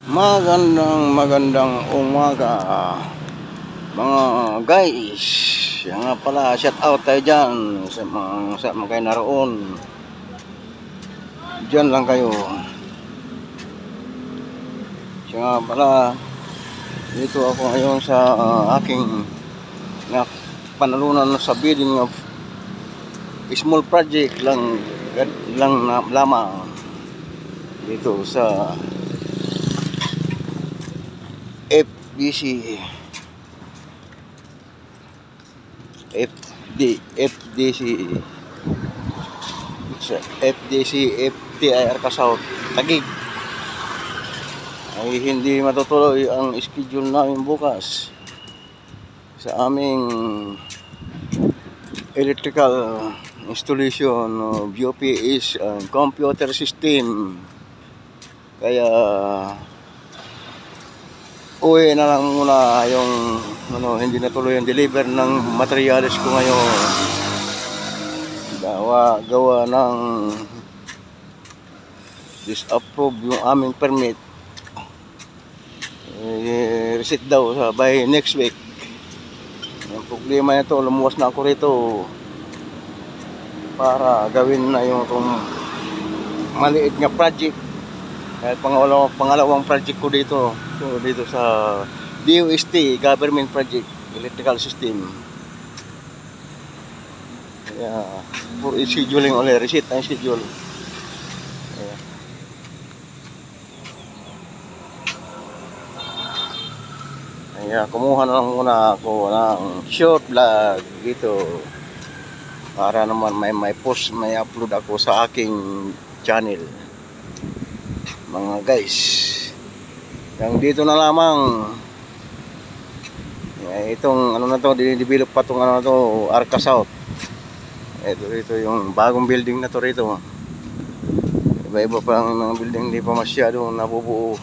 Magandang umaga mga guys. Yan nga pala, shout out tayo dyan sa mga kayo naroon. Dyan lang kayo. Siya nga pala, dito ako ngayon sa aking panalunan sa bidding of small project lang lamang dito sa FDC FTIR South Taguig. Ay hindi matutuloy ang schedule namin bukas sa aming electrical installation of UPS and computer system. Kaya uwi na lang muna yung hindi natuloy ang deliver ng materials ko ngayon. Gawa ng disapprove yung aming permit. Reset daw by next week. Yung problema nito, lumuwas na ako rito para gawin na yung maliit nga project. Kahit pangalawang project ko dito. So, dito sa DOST, Government Project, Electrical System. Kaya, for scheduling ulit, reset ang schedule. Kaya, kumuha na lang muna ako ng short vlog dito para naman may post, may upload ako sa aking channel. Mga guys, yung dito na lamang itong ano na to, dinidevelop pa itong ano na to, Arca South. Ito yung bagong building na to rito. Iba-iba pa ang mga building, hindi pa masyadong nabubuo.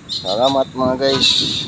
Salamat mga guys.